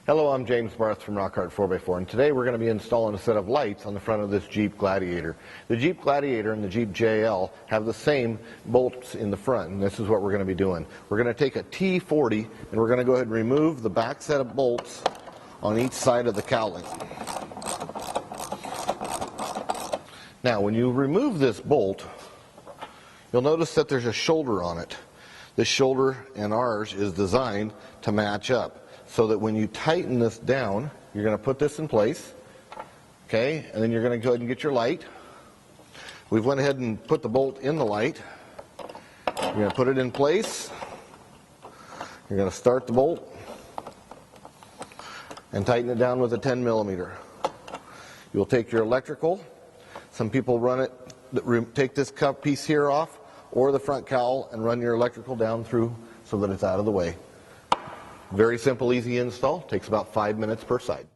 Hello, I'm James Barth from Rockhart 4x4, and today we're going to be installing a set of lights on the front of this Jeep Gladiator. The Jeep Gladiator and the Jeep JL have the same bolts in the front, and this is what we're going to be doing. We're going to take a T40 and we're going to go ahead and remove the back set of bolts on each side of the cowling. Now, when you remove this bolt, you'll notice that there's a shoulder on it. This shoulder and ours is designed to match up, so that when you tighten this down, you're going to put this in place, okay, and then you're going to go ahead and get your light. We've went ahead and put the bolt in the light. You're going to put it in place. You're going to start the bolt and tighten it down with a 10 millimeter. You'll take your electrical. Some people run it, take this cup piece here off, or the front cowl, and run your electrical down through so that it's out of the way. Very simple, easy install. Takes about 5 minutes per side.